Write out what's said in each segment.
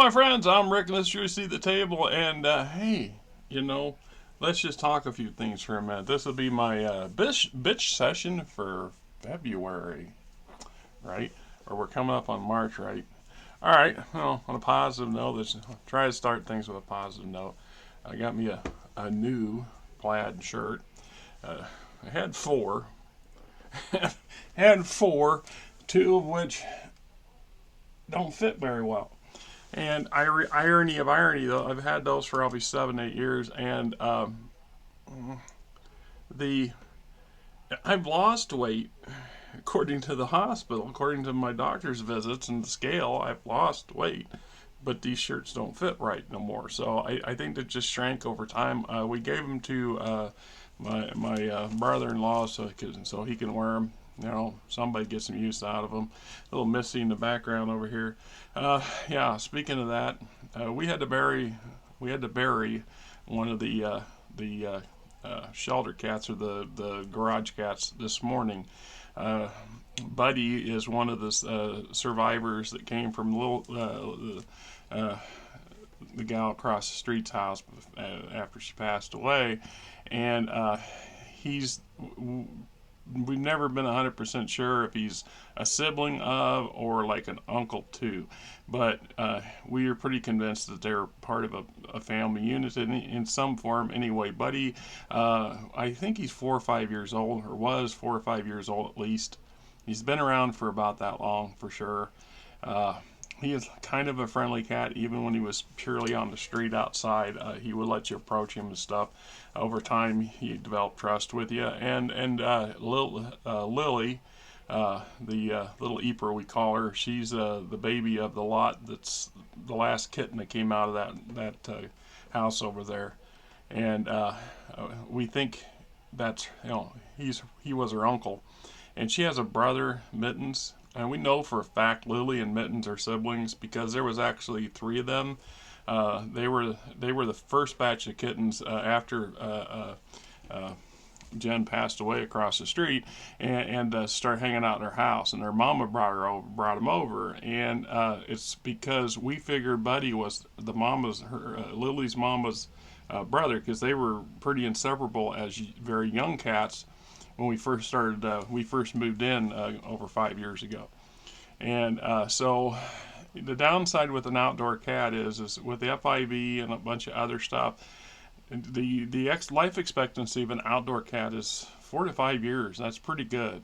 my friends, I'm Rick, and this is Juicy the Table. And hey, you know, let's just talk a few things for a minute. This will be my bitch session for February, right? Or we're coming up on March, right? All right. Well, on a positive note, let's try to start things with a positive note. I got me a new plaid shirt. I had four, had four, two of which don't fit very well. And irony of irony, though, I've had those for probably 7, 8 years, and the I've lost weight according to the hospital, according to my doctor's visits and the scale. I've lost weight, but these shirts don't fit right no more. So I think they just shrank over time. We gave them to my brother-in-law so he can wear them. You know, somebody gets some use out of them. A little Missy in the background over here. Yeah. Speaking of that, we had to bury one of the shelter cats or the garage cats this morning. Uh, Buddy is one of the survivors that came from the gal across the street's house after she passed away, and he's we've never been 100% sure if he's a sibling of or like an uncle to, but we are pretty convinced that they're part of a family unit in some form. Anyway, Buddy, I think he's 4 or 5 years old, or was 4 or 5 years old at least. He's been around for about that long for sure. Uh, he is kind of a friendly cat. Even when he was purely on the street outside, he would let you approach him and stuff. Over time, he developed trust with you. Lily, the little Eeper we call her, she's the baby of the lot. That's the last kitten that came out of that house over there, and we think that's he was her uncle, and she has a brother, Mittens. And we know for a fact Lily and Mittens are siblings because there was actually three of them. They were the first batch of kittens after Jen passed away across the street, and started hanging out in her house. And their mama brought them over, and it's because we figured Buddy was Lily's mama's brother, because they were pretty inseparable as very young cats when we first moved in over 5 years ago. And so the downside with an outdoor cat is with the FIV and a bunch of other stuff, the life expectancy of an outdoor cat is 4 to 5 years. That's pretty good,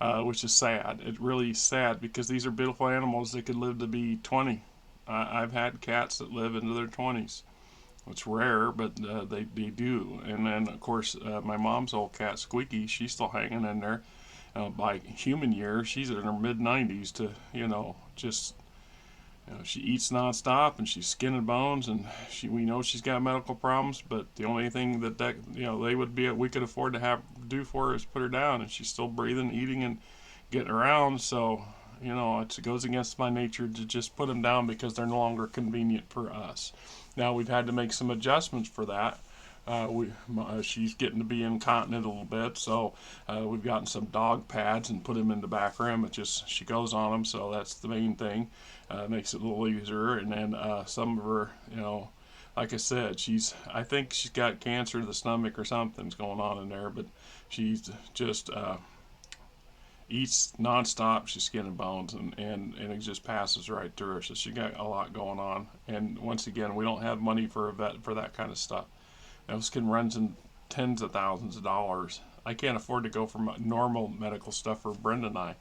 which is sad. It's really sad because these are beautiful animals that could live to be 20. I've had cats that live into their 20s. It's rare, but they do. And then, of course, my mom's old cat, Squeaky, she's still hanging in there. By human years, she's in her mid 90s to, just, she eats nonstop and she's skin and bones, and we know she's got medical problems, but the only thing we could afford to do for her is put her down, and she's still breathing, eating, and getting around. So, it goes against my nature to just put them down because they're no longer convenient for us. Now we've had to make some adjustments for that. She's getting to be incontinent a little bit, so we've gotten some dog pads and put them in the back room. She goes on them, so that's the main thing. Makes it a little easier. And then some of her, like I said, I think she's got cancer of the stomach or something's going on in there, but she's just eats nonstop. She's skin and bones, and it just passes right through her. So she got a lot going on. And once again, we don't have money for a vet for that kind of stuff. Those can run in tens of thousands of dollars. I can't afford to go for normal medical stuff for Brenda and I.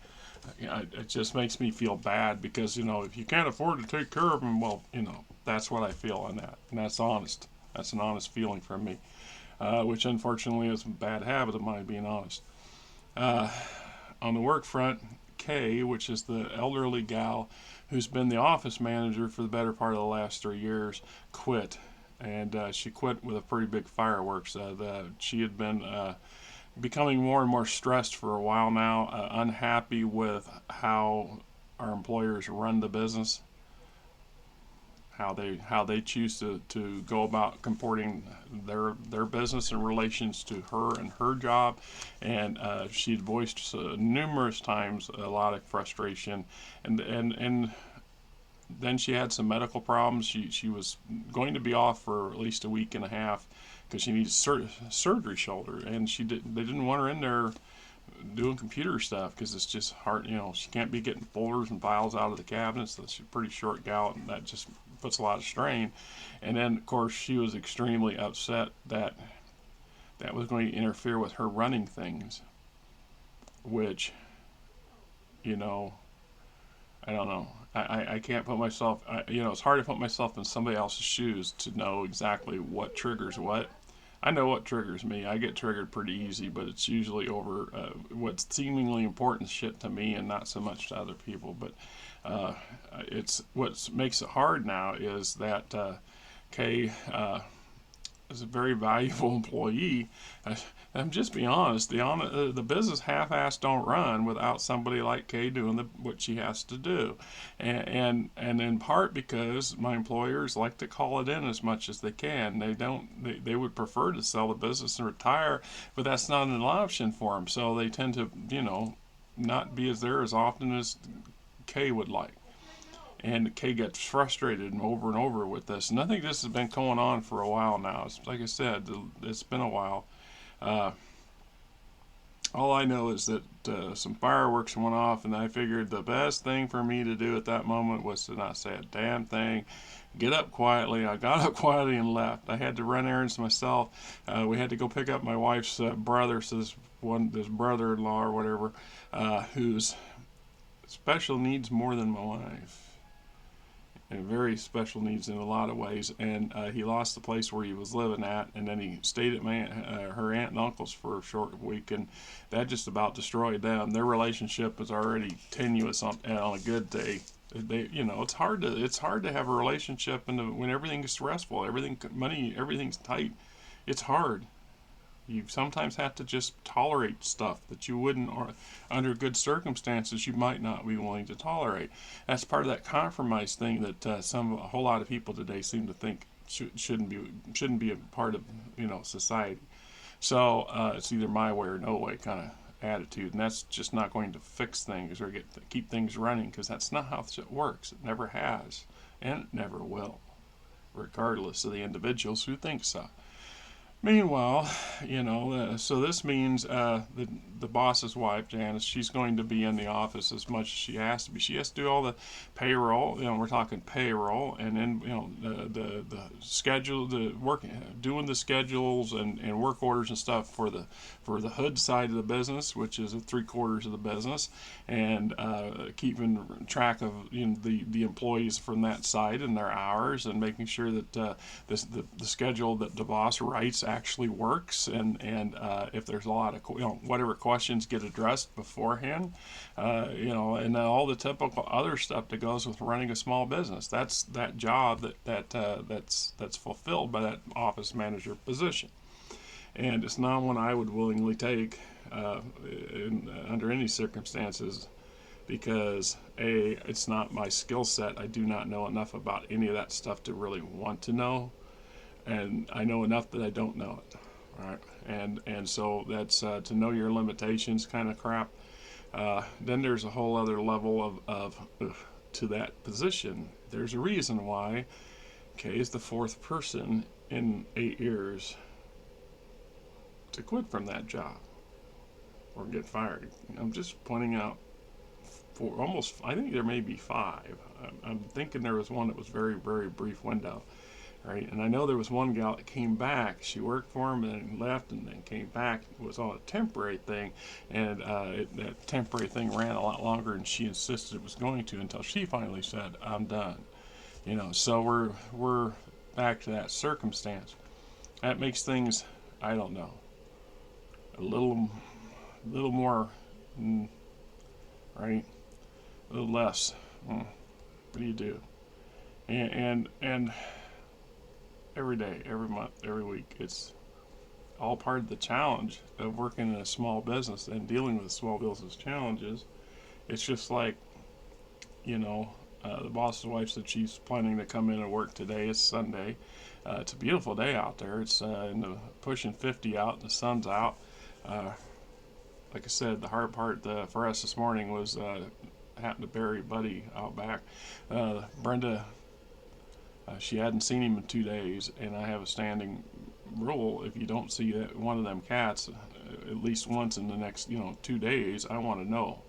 It just makes me feel bad because, if you can't afford to take care of them, well, that's what I feel on that. And that's honest. That's an honest feeling from me, which unfortunately is a bad habit of mine, being honest. On the work front, Kay, which is the elderly gal who's been the office manager for the better part of the last 3 years, quit. And she quit with a pretty big fireworks. She had been becoming more and more stressed for a while now, unhappy with how our employers run the business, how they choose to go about comporting their business in relations to her and her job. And she'd voiced numerous times a lot of frustration, and then she had some medical problems. She was going to be off for at least a week and a half because she needs surgery shoulder, and they didn't want her in there doing computer stuff because it's just hard. She can't be getting folders and files out of the cabinets. So she's a pretty short gal, and that just puts a lot of strain. And then, of course, she was extremely upset that that was going to interfere with her running things, which, you know, I don't know. I can't put myself, it's hard to put myself in somebody else's shoes to know exactly what triggers what. I know what triggers me. I get triggered pretty easy, but it's usually over what's seemingly important shit to me and not so much to other people. But uh, it's what makes it hard now is that Kay is a very valuable employee. I'm just being honest. The business half-assed don't run without somebody like Kay doing what she has to do, and in part because my employers like to call it in as much as they can. They would prefer to sell the business and retire, but that's not an option for them. So they tend to not be there as often as Kay would like. And Kay gets frustrated and over with this. And I think this has been going on for a while now. It's, like I said, it's been a while. Uh, all I know is that some fireworks went off, and I figured the best thing for me to do at that moment was to not say a damn thing. Get up quietly. I got up quietly and left. I had to run errands myself. We had to go pick up my wife's brother, so this brother-in-law or whatever, who's special needs more than my wife. And very special needs in a lot of ways. And he lost the place where he was living at, and then he stayed at her aunt and uncle's for a short week, and that just about destroyed them. Their relationship was already tenuous on a good day. It's hard to have a relationship when everything is stressful, everything's tight. It's hard. You sometimes have to just tolerate stuff that you wouldn't, or under good circumstances, you might not be willing to tolerate. That's part of that compromise thing that a whole lot of people today seem to think shouldn't be a part of society. So it's either my way or no way kind of attitude, and that's just not going to fix things or keep things running because that's not how it works. It never has, and it never will, regardless of the individuals who think so. Meanwhile, so this means the boss's wife, Janice, she's going to be in the office as much as she has to be. She has to do all the payroll. We're talking payroll, and then the schedule, the work, doing the schedules and work orders and stuff for the hood side of the business, which is 3/4 of the business, and keeping track of the employees from that side and their hours, and making sure that the schedule that the boss writes actually works, and if there's a lot of whatever questions get addressed beforehand, and all the typical other stuff that goes with running a small business. That's that job that's fulfilled by that office manager position, and it's not one I would willingly take under any circumstances. Because it's not my skill set. I do not know enough about any of that stuff to really want to know, and I know enough that I don't know it. All right, and so that's to know your limitations kind of crap. Then there's a whole other level of to that position. There's a reason why Kay is the fourth person in 8 years to quit from that job or get fired. I'm just pointing out for almost, I think there may be 5. I'm thinking there was one that was very, very brief window. Right, and I know there was one gal that came back. She worked for him and then left and then came back. It was on a temporary thing, and that temporary thing ran a lot longer than she insisted it was going to until she finally said, "I'm done." So we're back to that circumstance. That makes things, I don't know, a little more, right, a little less. What do you do? And every day, every month, every week. It's all part of the challenge of working in a small business and dealing with small business challenges. It's just like, the boss's wife said she's planning to come in and work today. It's Sunday. It's a beautiful day out there. It's pushing 50 out, and the sun's out. Like I said, the hard part for us this morning was happened to bury a buddy out back. Brenda, she hadn't seen him in 2 days, and I have a standing rule: if you don't see that one of them cats at least once in the next 2 days, I want to know,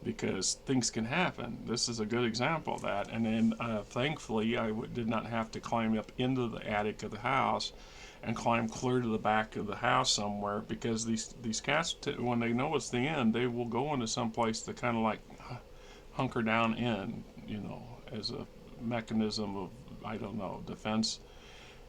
because things can happen. This is a good example of that. And then thankfully did not have to climb up into the attic of the house and climb clear to the back of the house somewhere, because these cats, when they know it's the end, they will go into some place to kind of like hunker down in, as a mechanism of, I don't know, defense,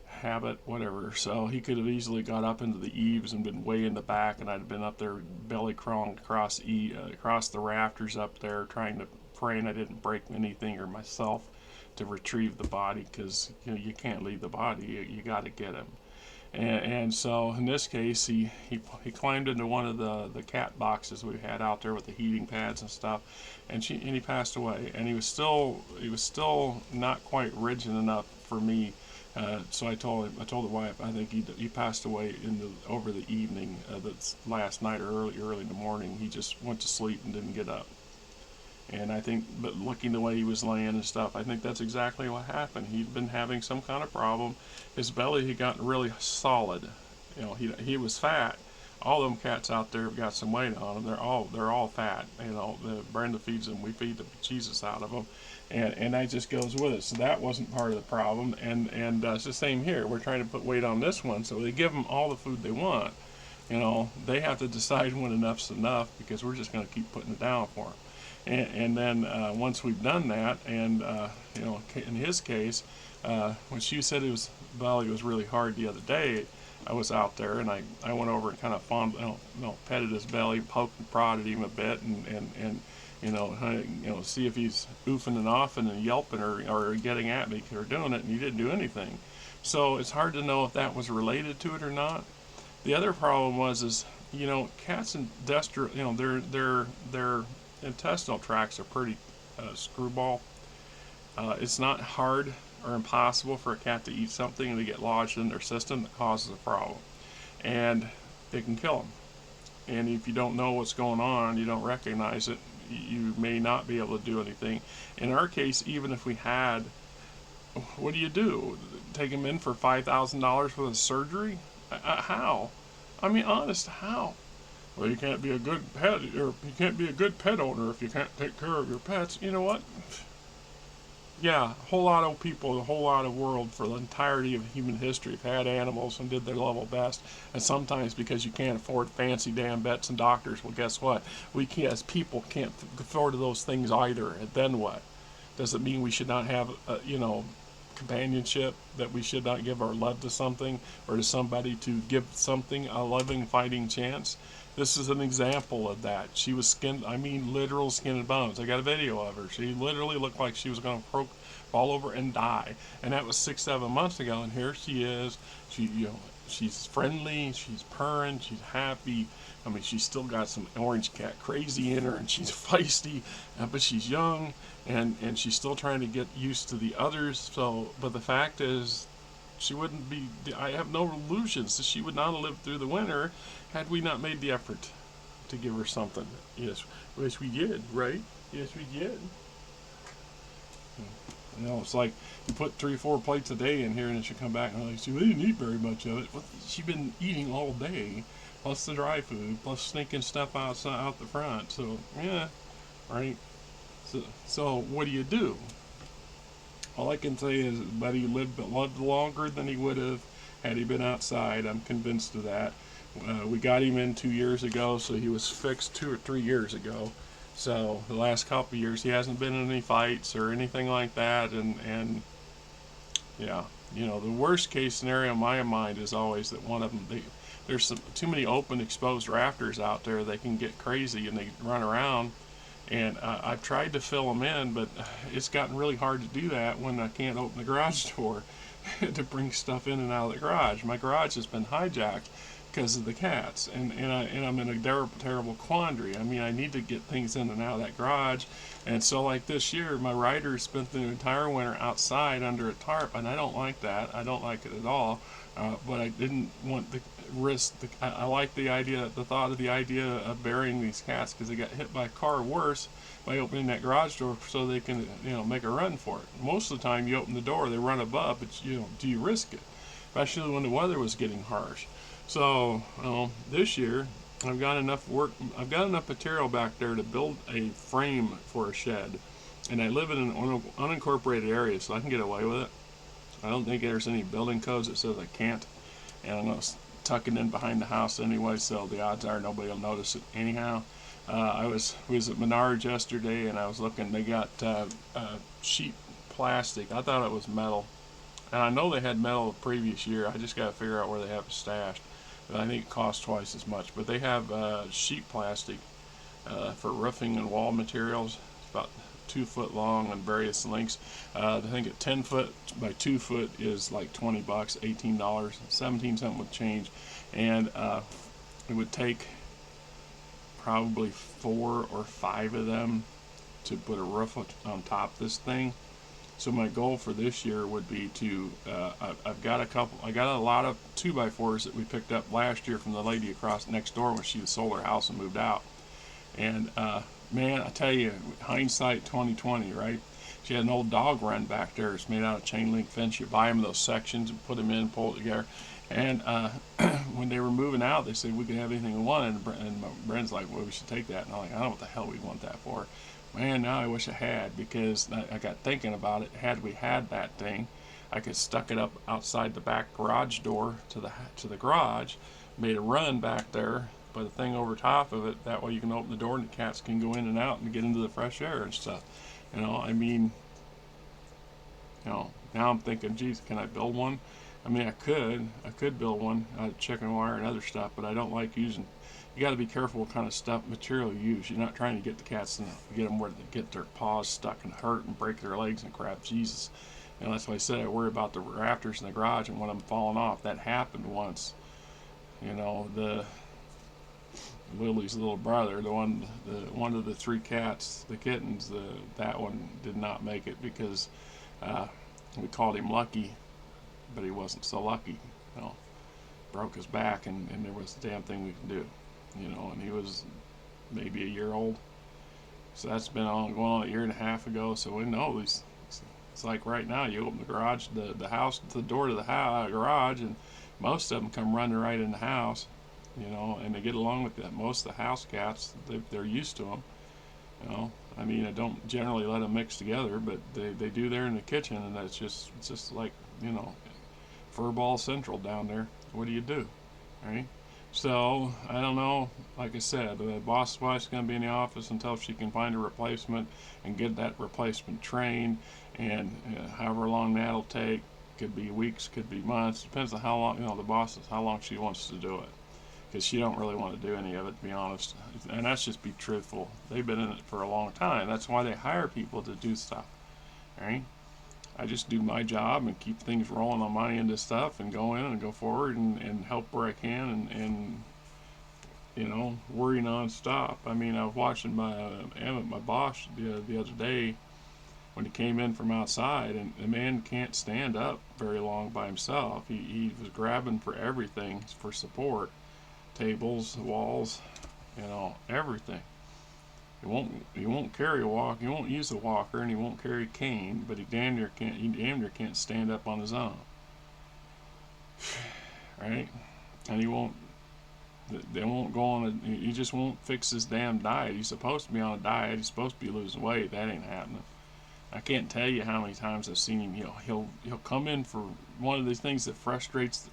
habit, whatever. So he could have easily got up into the eaves and been way in the back, and I'd have been up there belly crawling across the rafters up there, trying to praying I didn't break anything or myself to retrieve the body, because you can't leave the body. You got to get him. And so in this case, he climbed into one of the cat boxes we had out there with the heating pads and stuff, and he passed away. And he was still not quite rigid enough for me. So I told the wife, I think he passed away over the evening, that's last night, or early in the morning. He just went to sleep and didn't get up. And I think, but looking the way he was laying and stuff, I think that's exactly what happened. He'd been having some kind of problem. His belly had gotten really solid. He was fat. All them cats out there have got some weight on them. They're all fat. Brenda feeds them. We feed the Jesus out of them, and that just goes with it. So that wasn't part of the problem. And it's the same here. We're trying to put weight on this one, so they give them all the food they want. They have to decide when enough's enough, because we're just going to keep putting it down for them. And then once we've done that, and in his case, when she said his belly was really hard the other day, I was out there, and I went over and kind of petted his belly, poked and prodded him a bit, and see if he's oofing and offing and yelping or getting at me or doing it, and he didn't do anything. So it's hard to know if that was related to it or not. The other problem is cats and their intestinal tracts are pretty screwball. It's not hard or impossible for a cat to eat something and to get lodged in their system that causes a problem, and it can kill them. And if you don't know what's going on, you don't recognize it, you may not be able to do anything. In our case, even if we had, what do you do? Take him in for $5,000 for the surgery? How? I mean, honest, how? Well, you can't be a good pet, or you can't be a good pet owner if you can't take care of your pets. You know what? Yeah, a whole lot of people, the whole lot of world, for the entirety of human history, have had animals and did their level best. And sometimes, because you can't afford fancy damn vets and doctors, well, guess what? We can't, as people, can't afford those things either. And then what? Does it mean we should not have, companionship, that we should not give our love to something, or to somebody, to give something a loving, fighting chance? This is an example of that. She was literal skin and bones. I got a video of her. She literally looked like she was going to fall over and die. And that was 6-7 months ago. And here she is. She's friendly. She's purring. She's happy. I mean, she's still got some orange cat crazy in her, and she's feisty, but she's young, and she's still trying to get used to the others. So, but the fact is, she wouldn't be. I have no illusions that she would not have lived through the winter had we not made the effort to give her something. Yes, we did, right? Yes, we did. It's like you put 3-4 plates a day in here, and then she come back and like, we didn't eat very much of it. Well, she's been eating all day, plus the dry food, plus sneaking stuff out the front. So yeah, right. So what do you do? All I can say is, buddy lived longer than he would have had he been outside. I'm convinced of that. We got him in 2 years ago, so he was fixed 2 or 3 years ago. So the last couple of years, he hasn't been in any fights or anything like that. And yeah, the worst case scenario in my mind is always that one of them, there's too many open, exposed rafters out there. They can get crazy and they run around. And I've tried to fill them in, but it's gotten really hard to do that when I can't open the garage door to bring stuff in and out of the garage. My garage has been hijacked because of the cats, and I'm in a terrible quandary. I mean, I need to get things in and out of that garage, and so like this year, my rider spent the entire winter outside under a tarp, and I don't like that. I don't like it at all. But I didn't want risk. I like the thought of the idea of burying these cats because they got hit by a car worse by opening that garage door so they can, make a run for it. Most of the time, you open the door, they run above, but do you risk it? Especially when the weather was getting harsh. So this year, I've got enough work. I've got enough material back there to build a frame for a shed, and I live in an unincorporated area, so I can get away with it. I don't think there's any building codes that says I can't, and I'm going to tuck it in behind the house anyway, so the odds are nobody will notice it anyhow. I was at Menards yesterday, and I was looking. They got sheet plastic. I thought it was metal, and I know they had metal the previous year. I just got to figure out where they have it stashed. But I think it costs twice as much. But they have sheet plastic for roofing and wall materials. It's about 2 foot long on various lengths. I think at 10 foot by 2 foot is like $20, $18, 17 something with change, and it would take probably 4 or 5 of them to put a roof on top of this thing. So my goal for this year would be to I've got I got a lot of 2x4s that we picked up last year from the lady across next door when she sold her house and moved out. And man, I tell you, hindsight 2020, right? She had an old dog run back there. It's made out of chain link fence. You buy them those sections and put them in, pull it together. And when they were moving out, they said we could have anything we wanted. And Brent's like, well, we should take that. And I'm like, I don't know what the hell we want that for. Man, now I wish I had, because I got thinking about it. Had we had that thing, I could stuck it up outside the back garage door to the garage, made a run back there, put a thing over top of it. That way you can open the door and the cats can go in and out and get into the fresh air and stuff. I mean, now I'm thinking, geez, can I build one? I mean, I could build one out of chicken wire and other stuff, but I don't like using. You got to be careful what kind of material you use. You're not trying to get the cats and get them where they get their paws stuck and hurt and break their legs and crap. Jesus, that's why I said I worry about the rafters in the garage and one of them falling off. That happened once. The Lily's little brother, one of the 3 cats, the kittens, that one did not make it because we called him Lucky, but he wasn't so lucky. Broke his back, and there was a damn thing we could do. And he was maybe a year old. So that's been going on a year and a half ago. So we know it's like right now, you open the garage, the house, the door to the garage, and most of them come running right in the house. And they get along with that. Most of the house cats, they're used to them. I mean, I don't generally let them mix together, but they do there in the kitchen, and it's just like, furball central down there. What do you do, right? So I don't know. Like I said, the boss's wife's going to be in the office until she can find a replacement and get that replacement trained, and however long that'll take. Could be weeks, could be months. Depends on how long the boss is, how long she wants to do it. Because she don't really want to do any of it, to be honest. And that's just be truthful. They've been in it for a long time. That's why they hire people to do stuff. Right? I just do my job and keep things rolling on my end of stuff and go in and go forward and help where I can and worry nonstop. I mean, I was watching my boss the other day when he came in from outside, and the man can't stand up very long by himself. He was grabbing for everything for support. Tables, walls, everything. He won't carry a walk. He won't use a walker, and he won't carry a cane. But he damn near can't stand up on his own. Right? And he won't. They won't go on He just won't fix his damn diet. He's supposed to be on a diet. He's supposed to be losing weight. That ain't happening. I can't tell you how many times I've seen him. He'll come in for one of these things that frustrates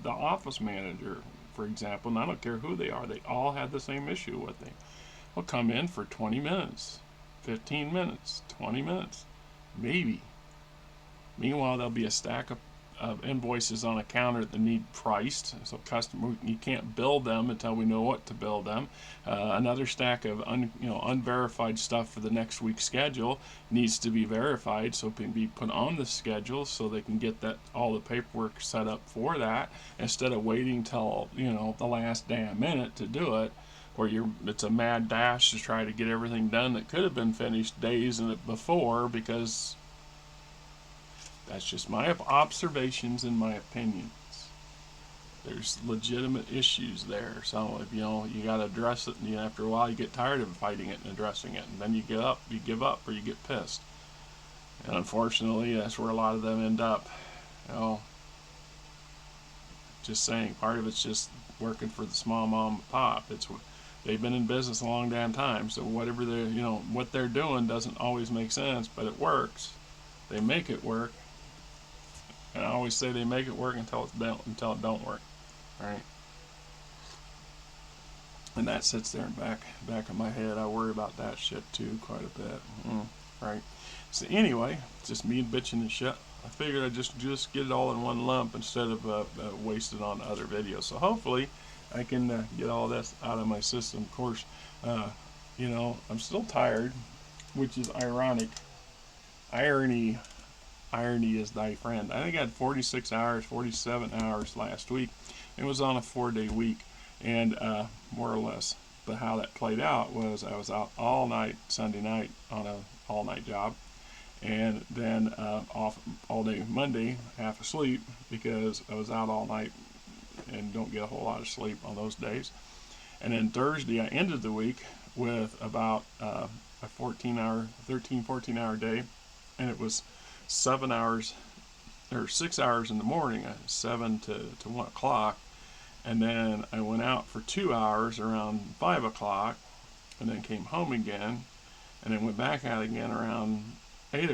the office manager, for example, and I don't care who they are. They all have the same issue with him. He'll come in for 20 minutes, 15 minutes, 20 minutes, maybe. Meanwhile, there'll be a stack of invoices on a counter that need priced, so you can't bill them until we know what to bill them. Another stack of unverified stuff for the next week's schedule needs to be verified so it can be put on the schedule so they can get all the paperwork set up for that instead of waiting till the last damn minute to do it, where it's a mad dash to try to get everything done that could have been finished days before, because that's just my observations and my opinions. there's legitimate issues there. So if you got to address it, and after a while you get tired of fighting it and addressing it, and then you give up, or you get pissed. And unfortunately, that's where a lot of them end up. You know, just saying, part of it's just working for the small mom and pop. They've been in business a long damn time, so whatever what they're doing doesn't always make sense, but it works. They make it work, and I always say they make it work until it don't work, right? And that sits there in back of my head. I worry about that shit too quite a bit, right? So anyway, just me bitching and shit. I figured I'd just get it all in one lump instead of wasting on other videos. So hopefully I can get all this out of my system. Of course, I'm still tired, which is ironic. Irony is thy friend. I think I had 46 hours, 47 hours last week. It was on a 4-day week, and more or less. But how that played out was I was out all night Sunday night on a all-night job, and then off all day Monday, half asleep, because I was out all night and don't get a whole lot of sleep on those days. And then Thursday, I ended the week with about a 13, 14 hour day, and it was 7 hours or 6 hours in the morning, 7 to 1 o'clock, and then I went out for 2 hours around 5 o'clock, and then came home again, and then went back out again around 8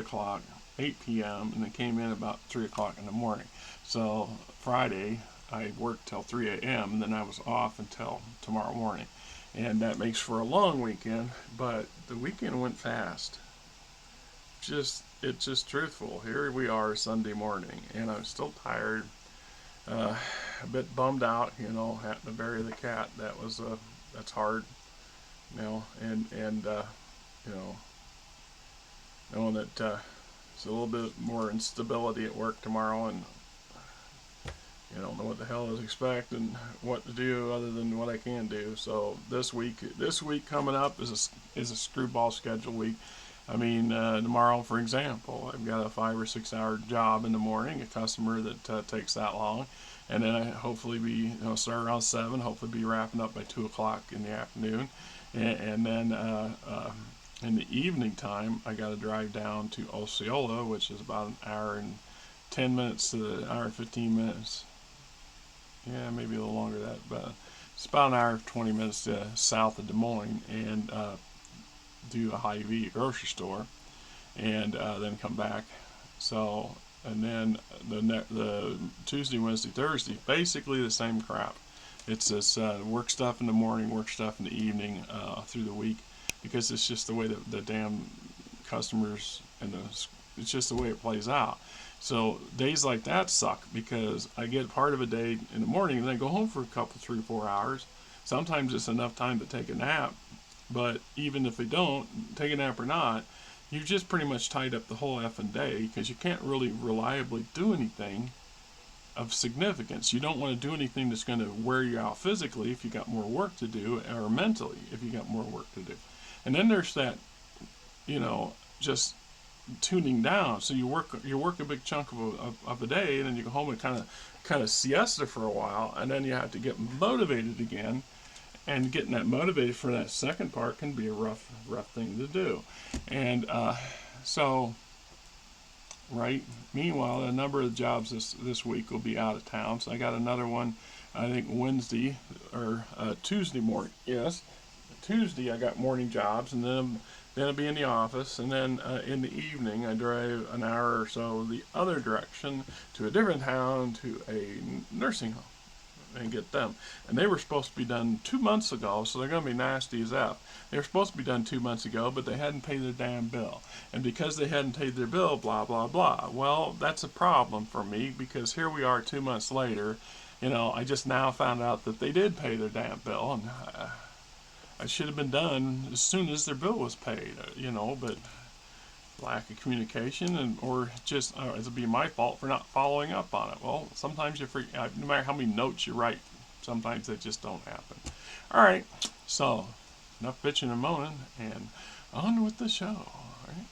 p.m., and then came in about 3 o'clock in the morning. So Friday, I worked till 3 a.m., and then I was off until tomorrow morning. And that makes for a long weekend, but the weekend went fast. It's just truthful. Here we are Sunday morning, and I'm still tired, a bit bummed out, having to bury the cat. That's hard, and knowing that there's a little bit more instability at work tomorrow, and you don't know what the hell to expect and what to do other than what I can do. So this week coming up is a screwball schedule week. I mean, tomorrow, for example, I've got a 5 or 6 hour job in the morning, a customer that takes that long, and then I hopefully start around 7, hopefully be wrapping up by 2 o'clock in the afternoon, and then in the evening time, I got to drive down to Osceola, which is about an hour and 10 minutes to an hour and 15 minutes. Yeah, maybe a little longer than that, but it's about an hour and 20 minutes south of Des Moines, and do a Hy-Vee grocery store, and then come back. So, and then the Tuesday, Wednesday, Thursday, basically the same crap. It's this work stuff in the morning, work stuff in the evening, through the week, because it's just the way that the damn customers it's just the way it plays out. So days like that suck, because I get part of a day in the morning, and then I go home for a couple, 3 or 4 hours. Sometimes it's enough time to take a nap, but even if they don't take a nap or not, you've just pretty much tied up the whole effing day, because you can't really reliably do anything of significance. You don't want to do anything that's going to wear you out physically if you got more work to do, or mentally if you got more work to do. And then there's that, just tuning down. So you work a big chunk of a day, and then you go home and kind of siesta for a while, and then you have to get motivated again. And getting that motivated for that second part can be a rough thing to do. And so, right. Meanwhile, a number of jobs this week will be out of town. So I got another one, I think Wednesday or Tuesday morning. Yes, Tuesday I got morning jobs, and then I'll be in the office, and then in the evening I drive an hour or so the other direction to a different town, to a nursing home, and get them. And they were supposed to be done 2 months ago, so they're going to be nasty as F. They were supposed to be done 2 months ago, but they hadn't paid their damn bill. And because they hadn't paid their bill, blah, blah, blah. Well, that's a problem for me, because here we are 2 months later. I just now found out that they did pay their damn bill, and I should have been done as soon as their bill was paid, but lack of communication, or just it'll be my fault for not following up on it. Well, sometimes you forget, no matter how many notes you write, sometimes they just don't happen. All right, so enough bitching and moaning, and on with the show. All right.